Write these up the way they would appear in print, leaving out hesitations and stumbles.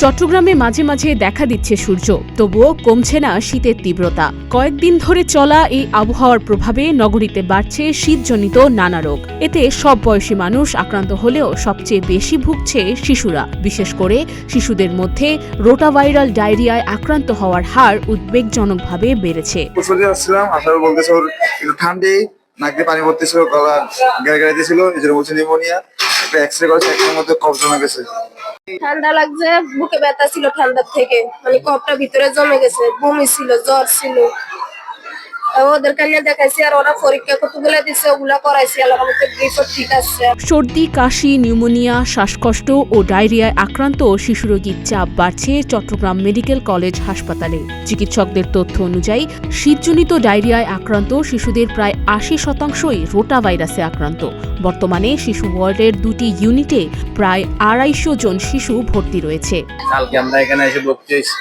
চট্টগ্রামে মাঝে মাঝে দেখা দিচ্ছে সূর্য, তবুও কমছে না শীতের তীব্রতা। কয়েকদিন ধরে চলা এই আবহাওয়ার প্রভাবে নগরীতে বাড়ছে শীতজনিত নানা রোগ। এতে সব বয়সী মানুষ আক্রান্ত হলেও সবচেয়ে বেশি ভুগছে শিশুরা। বিশেষ করে শিশুদের মধ্যে রোটাভাইরাল ডায়রিয়ায় আক্রান্ত হওয়ার হার উদ্বেগজনকভাবে বেড়েছে। নাক দিয়ে পানি পড়তেছিল, গলা গেড়ে দিয়েছিল, এই জন্য বলছে নিউমোনিয়া। একটা এক্সরে করেছে, একটার মধ্যে কফ জমে গেছে। ঠান্ডা লাগছে, বুকে ব্যথা ছিল ঠান্ডার থেকে, মানে কফটা ভিতরে জমে গেছে, বমি ছিল, জ্বর ছিল। ওদের কাছে দেখাইছি, আর ওরা পরীক্ষা কতগুলো দিচ্ছে, ওগুলা করাইছি, আলহামদুলিল্লাহ রিপোর্ট ঠিক আছে। সর্দি, কাশি, নিউমোনিয়া, শ্বাসকষ্ট ও ডায়রিয়ায় আক্রান্ত শিশু রোগীর চাপ বাড়ছে চট্টগ্রাম মেডিকেল কলেজ হাসপাতালে। চিকিৎসকদের তথ্য অনুযায়ী শীতজনিত ডায়রিয়ায় আক্রান্ত শিশুদের প্রায় ৮০%ই রোটা ভাইরাসে আক্রান্ত। বর্তমানে শিশু ওয়ার্ডের 2টি ইউনিটে প্রায় ২৫০ জন শিশু ভর্তি রয়েছে। কালকে আমরা এখানে এসে ভর্তি হয়েছি,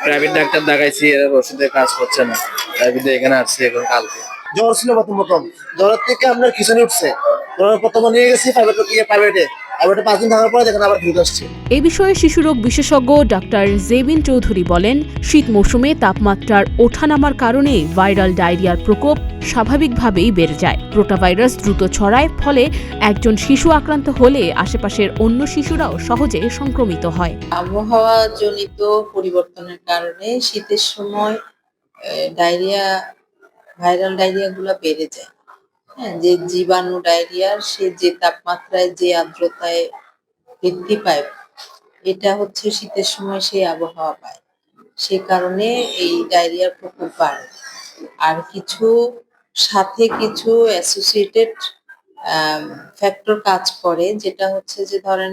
প্রাইভেট ডাক্তার দেখাইছি, এর ওষুধে কাজ করছে না, প্রাইভেটে এখানে আসছি এখন। কালকে জ্বর ছিল প্রথম, জ্বরের থেকে আপনার খিচুনি উঠছে, প্রথমে নিয়ে গেছি প্রাইভেটে। 5 দিন থাকার পরে দেখেন আবার ফিরে আসছে। এই বিষয়ে শিশুরোগ বিশেষজ্ঞ ডাক্তার জেবিন চৌধুরী বলেন, শীত মৌসুমে তাপমাত্রার ওঠানামার কারণে ভাইরাল ডায়রিয়ার প্রকোপ স্বাভাবিকভাবেই বেড়ে যায়। রোটাভাইরাস দ্রুত ছড়ায়, ফলে একজন শিশু আক্রান্ত হলে আশেপাশের অন্য শিশুরাও সহজে সংক্রমিত হয়। আবহাওয়া জনিত পরিবর্তনের কারণে শীতের সময় ভাইরাল ডায়রিয়া গুলা বেড়ে যায়। হ্যাঁ, যে জীবাণু ডায়রিয়ার সে যে তাপমাত্রায়, যে আর্দ্রতায় বৃদ্ধি পায়, এটা হচ্ছে শীতের সময় সেই আবহাওয়া পায়, সে কারণে এই ডায়রিয়ার প্রকোপ বাড়ে। আর সাথে কিছু অ্যাসোসিয়েটেড ফ্যাক্টর কাজ করে, যেটা হচ্ছে যে ধরেন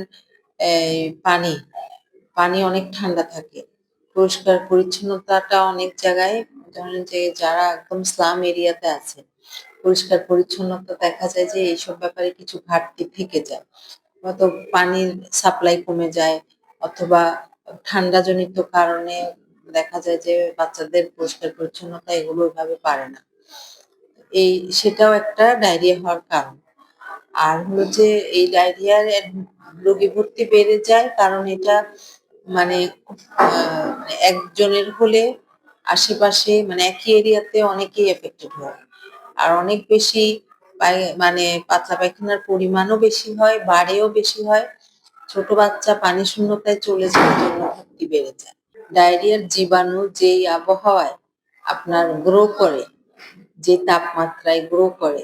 পানি অনেক ঠান্ডা থাকে, পরিষ্কার পরিচ্ছন্নতাটা অনেক জায়গায়, ধরেন যে যারা একদম স্লাম এরিয়াতে আছে, পরিষ্কার পরিচ্ছন্নতা দেখা যায় যে এইসব ব্যাপারে কিছু ঘাটতি থেকে যায়, হয়তো পানির সাপ্লাই কমে যায়, অথবা ঠান্ডাজনিত কারণে দেখা যায় যে বাচ্চাদের পরিষ্কার পরিচ্ছন্নতা এগুলো ওইভাবে পারে না, সেটাও একটা ডায়রিয়া হওয়ার কারণ। আর হলো যে এই ডায়রিয়ার রোগী ভর্তি বেড়ে যায়, কারণ এটা মানে একজনের হলে আশেপাশে মানে একই এরিয়াতে অনেকেই এফেক্টেড হয়, আর অনেক বেশি মানে পাতলা পায়খানার পরিমাণও বেশি হয়, বাড়েও বেশি হয়। ছোট বাচ্চা পানি শূন্যতায় চলে যাওয়ার জন্য ভর্তি বেড়ে যায়। ডায়রিয়ার জীবাণু যেই আবহাওয়ায় আপনার গ্রো করে, যে তাপমাত্রায় গ্রো করে,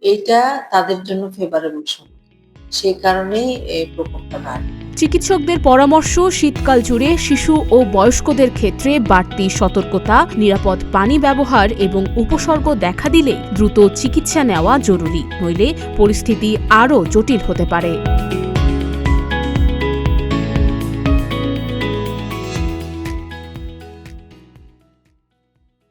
এইটা তাদের জন্য ফেভারেবল সময়, সেই কারণেই এই প্রকোপটা বাড়ে। চিকিৎসকদের পরামর্শ, শীতকাল জুড়ে শিশু ও বয়স্কদের ক্ষেত্রে বাড়তি সতর্কতা, নিরাপদ পানি ব্যবহার এবং উপসর্গ দেখা দিলে দ্রুত চিকিৎসা নেওয়া জরুরি, নইলে পরিস্থিতি আরও জটিল হতে পারে।